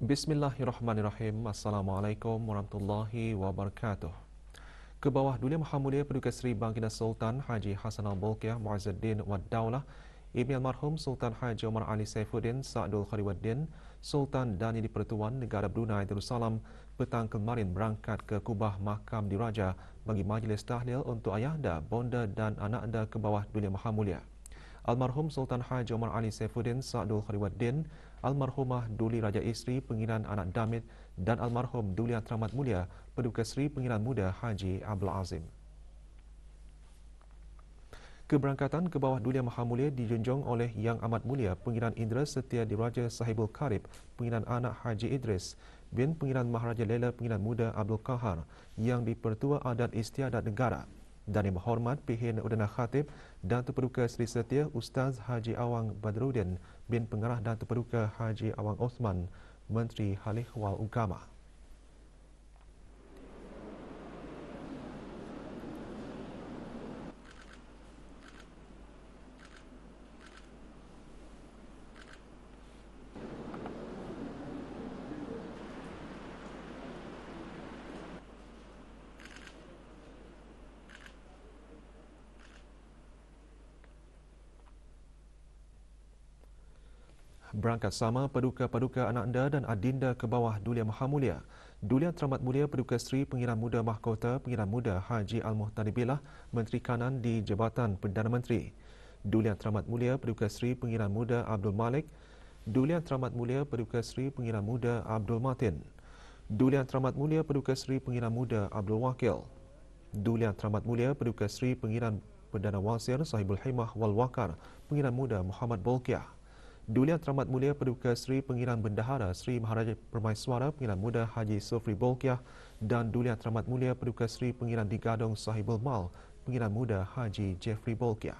Bismillahirrahmanirrahim. Assalamualaikum warahmatullahi wabarakatuh. Ke bawah Dulia Maha Mulia Paduka Seri Baginda Sultan Haji Hassanal Bolkiah Muazzuddin Wad Daulah, Ibn Almarhum Sultan Haji Omar Ali Saifuddin Sa'dul Khaliwaddin, Sultan dan Yang di-Pertuan Negara Brunei Darussalam petang kemarin berangkat ke Kubah Mahkam Diraja bagi majlis tahlil untuk ayahda, bonda dan anakda ke bawah Dulia Maha Mulia. Almarhum Sultan Haji Omar Ali Saifuddin Sa'dul Khaliwaddin, Almarhumah Duli Raja Isteri Pengiran Anak Damit dan Almarhum Duli Yang Teramat Mulia Paduka Seri Pengiran Muda Haji Abdul Azim. Keberangkatan ke bawah Dulia Maha Mulia dijunjung oleh Yang Amat Mulia Pengiran Indra Setia Diraja Sahibul Karib Pengiran Anak Haji Idris bin Pengiran Maharaja Lela Pengiran Muda Abdul Qahar Yang di-Pertua Adat Istiadat Negara dan Yang Berhormat Pihin Udana Khatib dan Paduka Seri Setia Ustaz Haji Awang Badruddin bin Pengarah dan Paduka Haji Awang Osman, Menteri Hal Ehwal Agama. Berangkat sama paduka-paduka ananda dan adinda ke bawah Dulia Maha Mulia. Dulia Teramat Mulia Paduka Seri Pengiran Muda Mahkota Pengiran Muda Haji Al-Muhtadibillah, Menteri Kanan di Jabatan Perdana Menteri. Dulia Teramat Mulia Paduka Seri Pengiran Muda Abdul Malik. Dulia Teramat Mulia Paduka Seri Pengiran Muda Abdul Matin. Dulia Teramat Mulia Paduka Seri Pengiran Muda Abdul Wakil. Dulia Teramat Mulia Paduka Seri Pengiran Perdana Wasir Sahibul Himah wal Wakar Pengiran Muda Muhammad Bolkiah. Duli Yang Teramat Mulia Paduka Seri Pengiran Bendahara Seri Maharaja Permaiswara Pengiran Muda Haji Sofri Bolkiah dan Duli Yang Teramat Mulia Paduka Seri Pengiran Digadong Sahibul Mal Pengiran Muda Haji Jeffrey Bolkiah.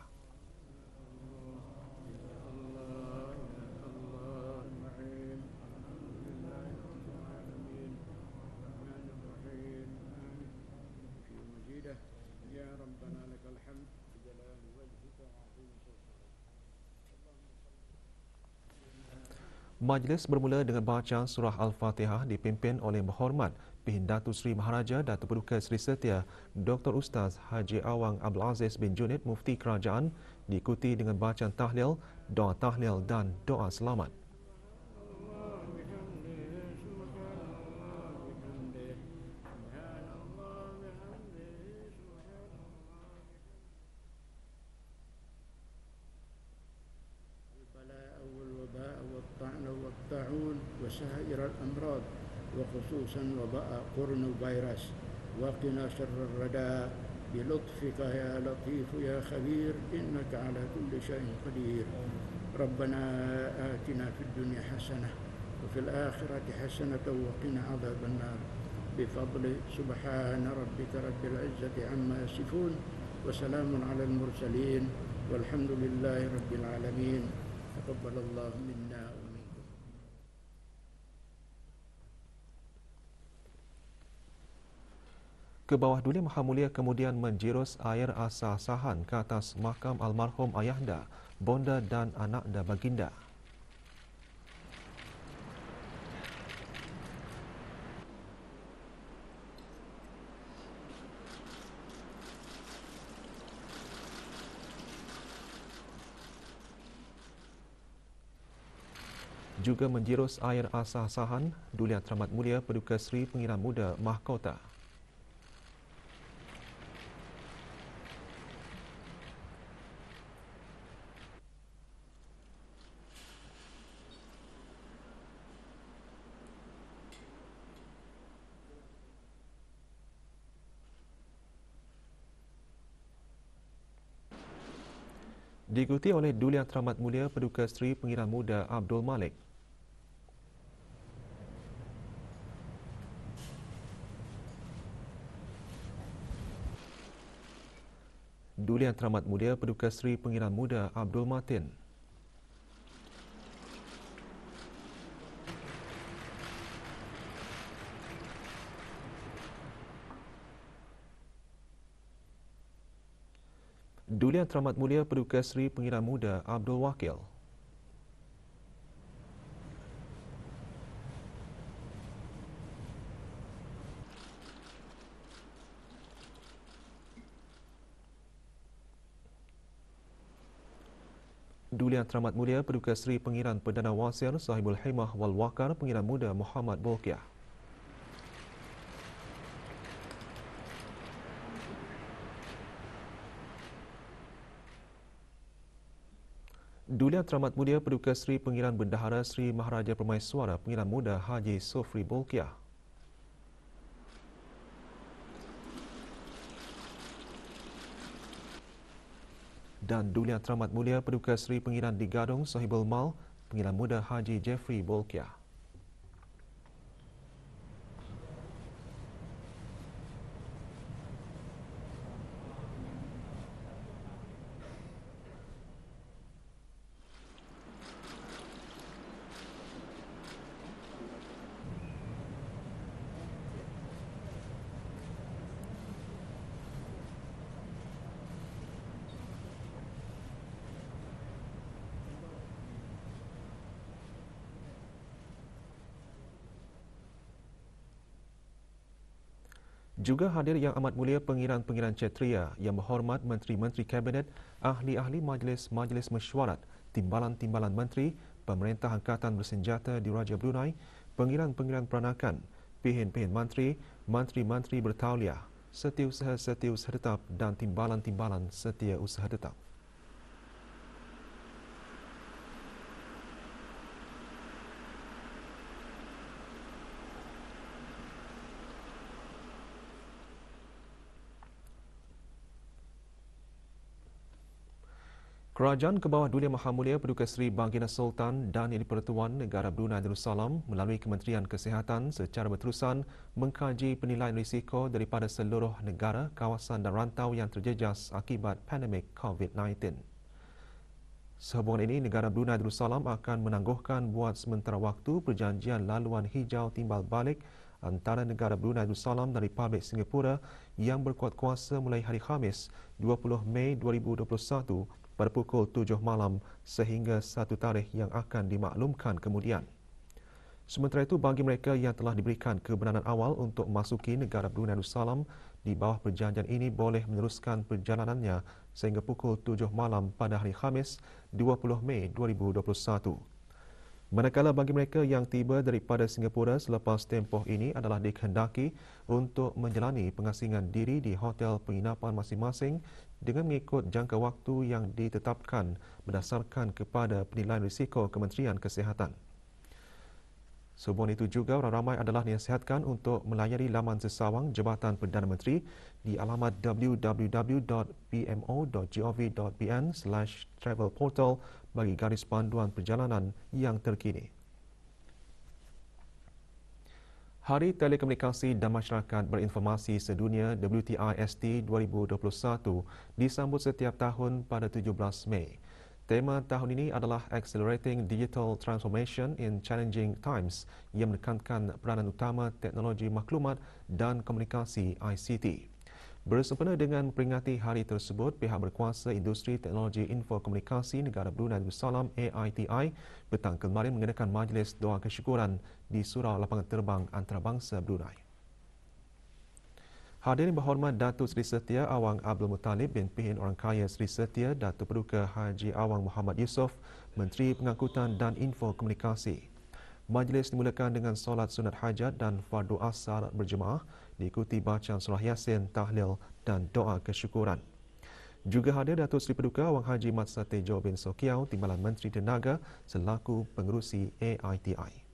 Majlis bermula dengan bacaan surah Al-Fatihah dipimpin oleh Yang Berhormat Pihin Datuk Seri Maharaja Datuk Paduka Seri Setia Dr. Ustaz Haji Awang Abdul Aziz bin Junid Mufti Kerajaan, diikuti dengan bacaan tahlil, doa tahlil dan doa selamat. وسائر الأمراض وخصوصا وباء قرن فيروس وقنا شر الردى بلطفك يا لطيف يا خبير إنك على كل شيء قدير. ربنا آتنا في الدنيا حسنة وفي الآخرة حسنة وقنا عذاب النار بفضل سبحان ربك رب العزة عما يصفون وسلام على المرسلين والحمد لله رب العالمين. تقبل الله منا. Ke bawah Dulia Maha Mulia kemudian menjirus air asah-asahan ke atas makam almarhum ayahda, bonda dan anakda baginda. Juga menjirus air asah-asahan Dulia Teramat Mulia Paduka Seri Pengiran Muda Mahkota. Diikuti oleh Duli Yang Teramat Mulia Paduka Seri Pengiran Muda Abdul Malik. Duli Yang Teramat Mulia Paduka Seri Pengiran Muda Abdul Matin. Duli Yang Teramat Mulia Paduka Seri Pengiran Muda Abdul Wakil. Duli Yang Teramat Mulia Paduka Seri Pengiran Perdana Wasir Sahibul Himah wal Waqar Pengiran Muda Muhammad Bolkiah. Duli Yang Teramat Mulia Paduka Seri Pengiran Bendahara Seri Maharaja Permaiswara Pengiran Muda Haji Sofri Bolkiah. Dan Duli Yang Teramat Mulia Paduka Seri Pengiran di Gadong Sahibul Mal Pengiran Muda Haji Jeffrey Bolkiah. Juga hadir Yang Amat Mulia Pengiran-Pengiran Kshetriya Yang Berhormat Menteri-Menteri Kabinet, ahli-ahli Majlis-Majlis Mesyuarat, Timbalan-Timbalan Menteri, Pemerintah Angkatan Bersenjata di Raja Brunei, Pengiran-Pengiran Peranakan, Pihin-Pihin Menteri, Menteri-Menteri Bertauliah, Setiausaha-Setiausaha Tetap dan Timbalan-Timbalan Setiausaha Tetap. Kerajaan ke bawah Duli Yang Maha Mulia Paduka Seri Baginda Sultan dan Yang di-Pertuan Negara Brunei Darussalam melalui Kementerian Kesihatan secara berterusan mengkaji penilaian risiko daripada seluruh negara, kawasan dan rantau yang terjejas akibat pandemik COVID-19. Sehubungan ini, negara Brunei Darussalam akan menangguhkan buat sementara waktu perjanjian laluan hijau timbal balik antara negara Brunei Darussalam dan Republik Singapura yang berkuat kuasa mulai hari Khamis 20 Mei 2021 pada pukul 7 malam sehingga satu tarikh yang akan dimaklumkan kemudian. Sementara itu, bagi mereka yang telah diberikan kebenaran awal untuk memasuki negara Brunei Darussalam di bawah perjanjian ini boleh meneruskan perjalanannya sehingga pukul 7 malam pada hari Khamis 20 Mei 2021. Manakala bagi mereka yang tiba daripada Singapura selepas tempoh ini adalah dikehendaki untuk menjalani pengasingan diri di hotel penginapan masing-masing dengan mengikut jangka waktu yang ditetapkan berdasarkan kepada penilaian risiko Kementerian Kesihatan. Sehubungan itu juga, orang ramai adalah dinasihatkan untuk melayari laman sesawang Jabatan Perdana Menteri di alamat www.pmo.gov.bn/travelportal bagi garis panduan perjalanan yang terkini. Hari Telekomunikasi dan Masyarakat Berinformasi Sedunia WTIST 2021 disambut setiap tahun pada 17 Mei. Tema tahun ini adalah Accelerating Digital Transformation in Challenging Times yang menekankan peranan utama teknologi maklumat dan komunikasi ICT. Bersempena dengan memperingati hari tersebut, pihak berkuasa Industri Teknologi Infokomunikasi Negara Brunei Darussalam AITI petang kemarin mengadakan majlis doa kesyukuran di Surau Lapangan Terbang Antarabangsa Brunei. Hadirin berhormat Datuk Seri Setia Awang Abdul Muttalib bin Pihin Orang Kaya Seri Setia Datuk Paduka Haji Awang Muhammad Yusof, Menteri Pengangkutan dan Infokomunikasi. Majlis dimulakan dengan solat sunat hajat dan fardu asar berjemaah, diikuti bacaan surah Yasin, tahlil dan doa kesyukuran. Juga hadir Datuk Seri Paduka Awang Haji Mat Satejo bin Sokiau, Timbalan Menteri Tenaga selaku pengerusi AITI.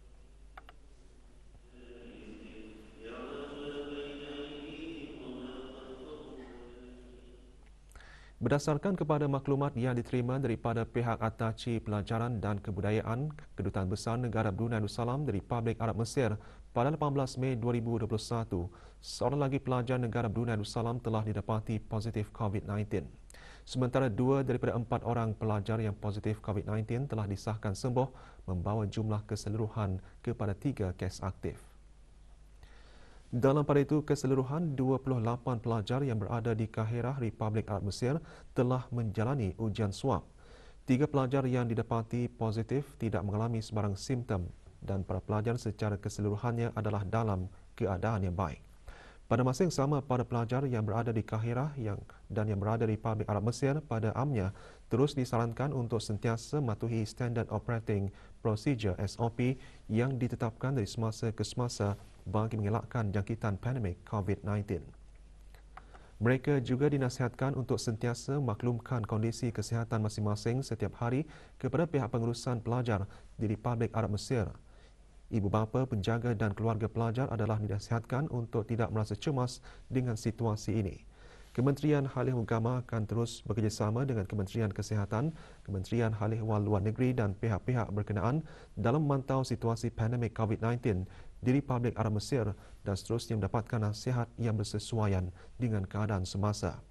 Berdasarkan kepada maklumat yang diterima daripada pihak Ataci Pelajaran dan Kebudayaan Kedutaan Besar Negara Brunei Darussalam dari Republik Arab Mesir pada 18 Mei 2021, seorang lagi pelajar negara Brunei Darussalam telah didapati positif COVID-19. Sementara 2 daripada 4 orang pelajar yang positif COVID-19 telah disahkan sembuh, membawa jumlah keseluruhan kepada 3 kes aktif. Dalam pada itu, keseluruhan 28 pelajar yang berada di Kahirah, Republik Arab Mesir telah menjalani ujian swab. 3 pelajar yang didapati positif tidak mengalami sebarang simptom dan para pelajar secara keseluruhannya adalah dalam keadaan yang baik. Pada masa yang sama, para pelajar yang berada di Kahirah dan yang berada di Republik Arab Mesir pada amnya terus disarankan untuk sentiasa mematuhi Standard Operating Procedure SOP yang ditetapkan dari semasa ke semasa bagi mengelakkan jangkitan pandemik COVID-19. Mereka juga dinasihatkan untuk sentiasa maklumkan kondisi kesihatan masing-masing setiap hari kepada pihak pengurusan pelajar di Republik Arab Mesir. Ibu bapa, penjaga dan keluarga pelajar adalah dinasihatkan untuk tidak merasa cemas dengan situasi ini. Kementerian Hal Ehwal Agama akan terus bekerjasama dengan Kementerian Kesihatan, Kementerian Hal Ehwal Luar Negeri dan pihak-pihak berkenaan dalam memantau situasi pandemik COVID-19 di Republik Arab Mesir dan seterusnya mendapatkan nasihat yang bersesuaian dengan keadaan semasa.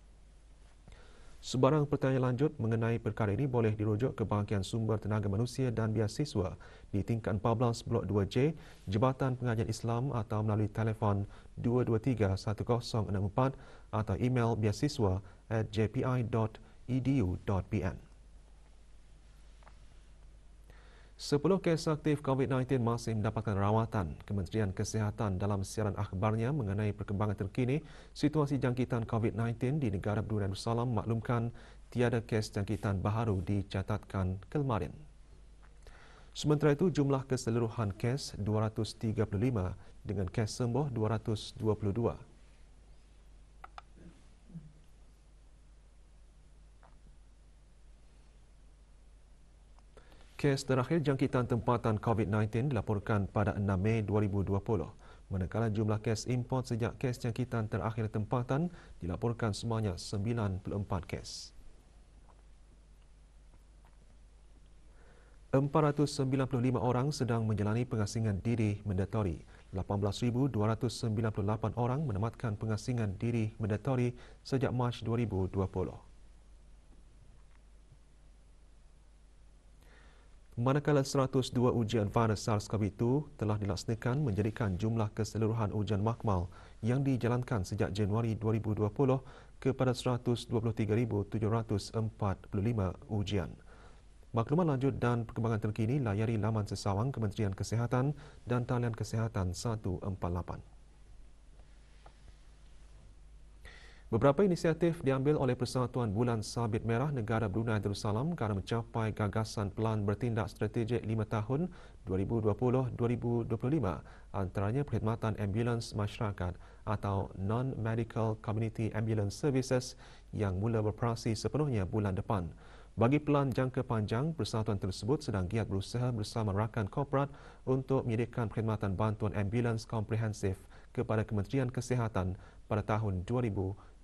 Sebarang pertanyaan lanjut mengenai perkara ini boleh dirujuk ke Bahagian Sumber Tenaga Manusia dan Biasiswa di tingkat 14 Blok 2J, Jabatan Pengajian Islam atau melalui telefon 223-1064 atau email biasiswa@jpi.edu.pn. 10 kes aktif COVID-19 masih mendapatkan rawatan. Kementerian Kesihatan dalam siaran akhbarnya mengenai perkembangan terkini situasi jangkitan COVID-19 di negara Brunei Darussalam maklumkan tiada kes jangkitan baharu dicatatkan kemarin. Sementara itu, jumlah keseluruhan kes 235 dengan kes sembuh 222. Kes terakhir jangkitan tempatan COVID-19 dilaporkan pada 6 Mei 2020, manakala jumlah kes import sejak kes jangkitan terakhir tempatan dilaporkan sebanyak 94 kes. 495 orang sedang menjalani pengasingan diri mandatori. 18,298 orang menamatkan pengasingan diri mandatori sejak Mac 2020. Manakala 102 ujian virus SARS-CoV-2 telah dilaksanakan menjadikan jumlah keseluruhan ujian makmal yang dijalankan sejak Januari 2020 kepada 123,745 ujian. Maklumat lanjut dan perkembangan terkini layari laman sesawang Kementerian Kesihatan dan talian Kesihatan 148. Beberapa inisiatif diambil oleh Persatuan Bulan Sabit Merah Negara Brunei Darussalam kerana mencapai gagasan Pelan Bertindak Strategik 5 tahun 2020-2025, antaranya perkhidmatan ambulans masyarakat atau Non-Medical Community Ambulance Services yang mula beroperasi sepenuhnya bulan depan. Bagi pelan jangka panjang, persatuan tersebut sedang giat berusaha bersama rakan korporat untuk menyediakan perkhidmatan bantuan ambulans komprehensif kepada Kementerian Kesihatan pada tahun 2022.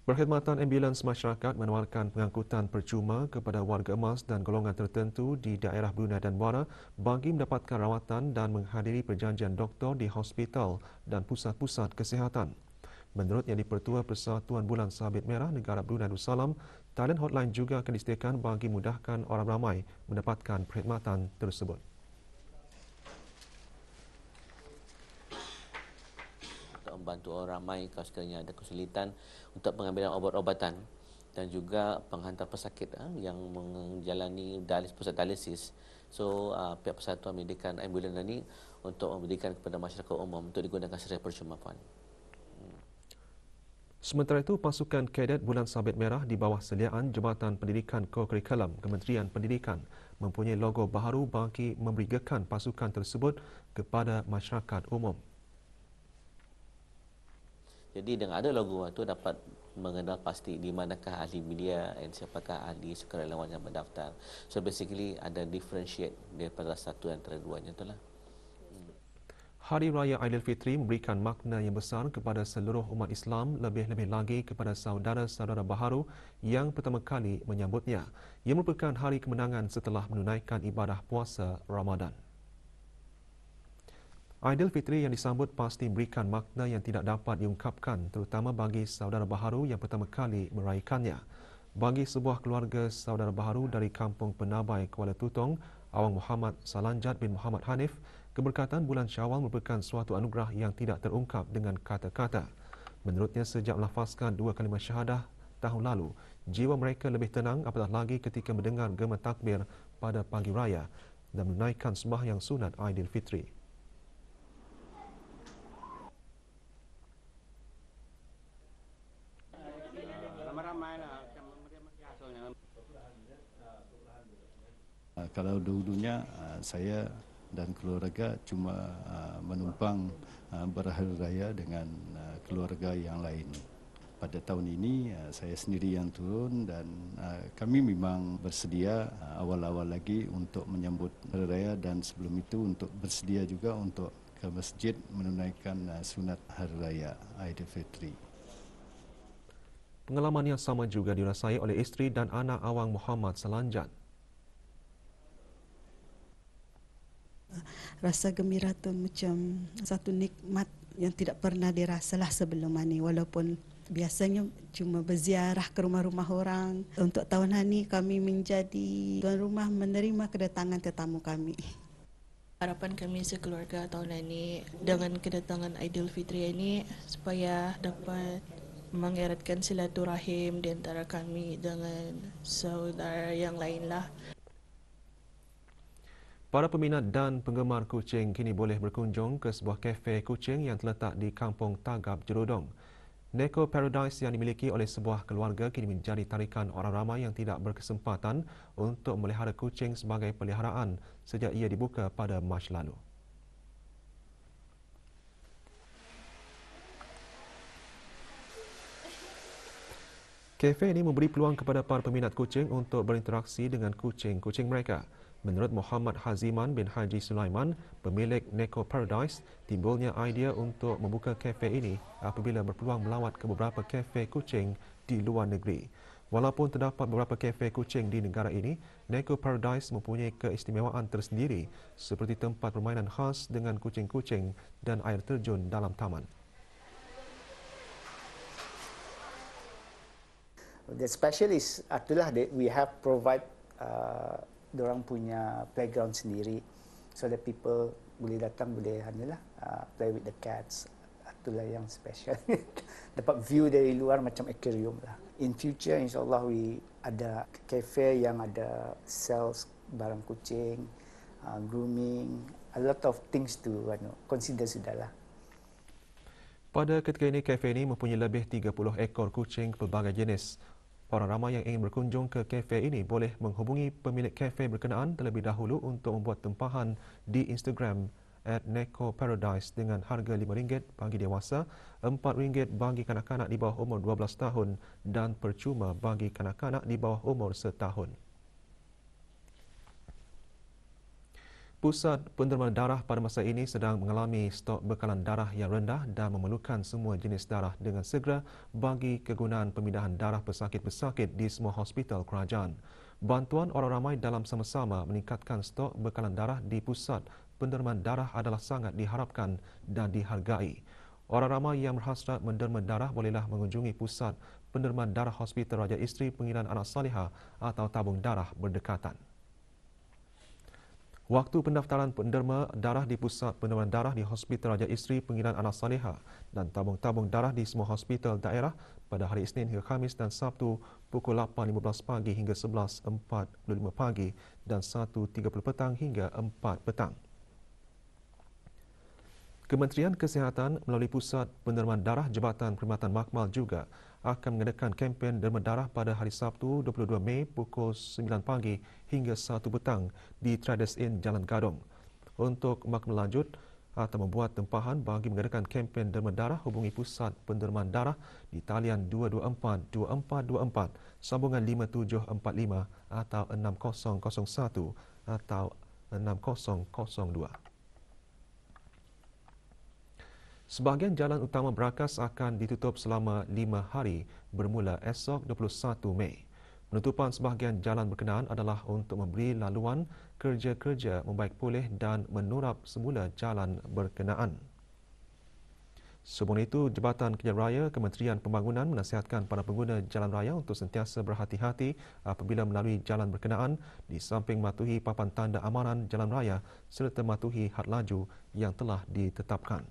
Perkhidmatan ambulans masyarakat menawarkan pengangkutan percuma kepada warga emas dan golongan tertentu di daerah Brunei dan Buana bagi mendapatkan rawatan dan menghadiri perjanjian doktor di hospital dan pusat-pusat kesihatan. Menurut Yang di-Pertua Persatuan Bulan Sabit Merah Negara Brunei Darussalam, talian hotline juga akan disediakan bagi mudahkan orang ramai mendapatkan perkhidmatan tersebut. Membantu orang ramai kalau sekiranya ada kesulitan untuk pengambilan obat-obatan dan juga penghantar pesakit yang menjalani pusat dialisis. So, pihak persatuan menyediakan ambulans ini untuk memberikan kepada masyarakat umum untuk digunakan secara percuma, Puan. Sementara itu, pasukan kadet Bulan Sabit Merah di bawah seliaan Jabatan Pendidikan Ko-Kurikulum Kementerian Pendidikan mempunyai logo baharu bagi memberikan pasukan tersebut kepada masyarakat umum. Jadi dengan ada logo itu dapat mengenal pasti di manakah ahli media dan siapakah ahli sukarelawan yang mendaftar. So basically ada differentiate daripada satu antara duanya itulah. Hari Raya Aidilfitri memberikan makna yang besar kepada seluruh umat Islam, lebih-lebih lagi kepada saudara-saudara baharu yang pertama kali menyambutnya. Ia merupakan hari kemenangan setelah menunaikan ibadah puasa Ramadan. Aidilfitri yang disambut pasti memberikan makna yang tidak dapat diungkapkan, terutama bagi saudara baharu yang pertama kali meraihkannya. Bagi sebuah keluarga saudara baharu dari Kampung Penabai, Kuala Tutong, Awang Muhammad Salanjat bin Muhammad Hanif, keberkatan bulan Syawal merupakan suatu anugerah yang tidak terungkap dengan kata-kata. Menurutnya, sejak melafazkan 2 kalimah syahadah tahun lalu, jiwa mereka lebih tenang apatah lagi ketika mendengar gema takbir pada pagi raya dan menunaikan sembahyang sunat Aidilfitri. Kalau dulunya saya dan keluarga cuma menumpang berhari raya dengan keluarga yang lain. Pada tahun ini saya sendiri yang turun dan kami memang bersedia awal-awal lagi untuk menyambut hari raya dan sebelum itu untuk bersedia juga untuk ke masjid menunaikan sunat hari raya Aidilfitri. Pengalaman yang sama juga dirasai oleh isteri dan anak awang Muhammad Selanjat. Rasa gembira tu macam satu nikmat yang tidak pernah dirasalah sebelum ini, walaupun biasanya cuma berziarah ke rumah-rumah orang. Untuk tahun ini kami menjadi tuan rumah menerima kedatangan tetamu kami. Harapan kami sekeluarga tahun ini dengan kedatangan Aidilfitri ini supaya dapat mengeratkan silaturahim di antara kami dengan saudara yang lainlah. Para peminat dan penggemar kucing kini boleh berkunjung ke sebuah kafe kucing yang terletak di Kampung Tagap, Jerudong. Neko Paradise yang dimiliki oleh sebuah keluarga kini menjadi tarikan orang ramai yang tidak berkesempatan untuk melihara kucing sebagai peliharaan sejak ia dibuka pada Mac lalu. Kafe ini memberi peluang kepada para peminat kucing untuk berinteraksi dengan kucing-kucing mereka. Menurut Muhammad Haziman bin Haji Sulaiman, pemilik Neko Paradise, timbulnya idea untuk membuka kafe ini apabila berpeluang melawat ke beberapa kafe kucing di luar negeri. Walaupun terdapat beberapa kafe kucing di negara ini, Neko Paradise mempunyai keistimewaan tersendiri seperti tempat permainan khas dengan kucing-kucing dan air terjun dalam taman. The special is itulah that we have provide dorang punya playground sendiri so that people boleh datang boleh hanyalah play with the cats. Itulah yang special. Dapat view dari luar macam aquarium lah. In future insyaAllah we ada cafe yang ada sales barang kucing, grooming, a lot of things to consider sudahlah. Pada ketika ini, kafe ini mempunyai lebih 30 ekor kucing pelbagai jenis. Orang ramai yang ingin berkunjung ke kafe ini boleh menghubungi pemilik kafe berkenaan terlebih dahulu untuk membuat tempahan di Instagram @neko-paradise dengan harga RM5 bagi dewasa, RM4 bagi kanak-kanak di bawah umur 12 tahun dan percuma bagi kanak-kanak di bawah umur setahun. Pusat pendermaan darah pada masa ini sedang mengalami stok bekalan darah yang rendah dan memerlukan semua jenis darah dengan segera bagi kegunaan pemindahan darah pesakit-pesakit di semua hospital kerajaan. Bantuan orang ramai dalam sama-sama meningkatkan stok bekalan darah di pusat pendermaan darah adalah sangat diharapkan dan dihargai. Orang ramai yang berhasrat menderma darah bolehlah mengunjungi pusat pendermaan darah Hospital Raja Isteri Pengiran Anak Salihah atau tabung darah berdekatan. Waktu pendaftaran penderma darah di Pusat Pendermaan Darah di Hospital Raja Isteri Pengiran Anak Salihah dan tabung-tabung darah di semua hospital daerah pada hari Isnin hingga Khamis dan Sabtu pukul 8.15 pagi hingga 11.45 pagi dan 1.30 petang hingga 4 petang. Kementerian Kesihatan melalui Pusat Pendermaan Darah Jabatan Perkhidmatan Makmal juga akan mengadakan kempen derma darah pada hari Sabtu 22 Mei pukul 9 pagi hingga 1 petang di Traders Inn Jalan Gadong. Untuk maklumat lanjut atau membuat tempahan bagi mengadakan kempen derma darah, hubungi Pusat Pendermaan Darah di talian 224-2424, sambungan 5745 atau 6001 atau 6002. Sebahagian jalan utama Berakas akan ditutup selama 5 hari bermula esok 21 Mei. Penutupan sebahagian jalan berkenaan adalah untuk memberi laluan kerja-kerja membaik pulih dan menurap semula jalan berkenaan. Sebelum itu, Jabatan Kejaran Raya Kementerian Pembangunan menasihatkan para pengguna jalan raya untuk sentiasa berhati-hati apabila melalui jalan berkenaan di samping mematuhi papan tanda amaran jalan raya serta mematuhi had laju yang telah ditetapkan.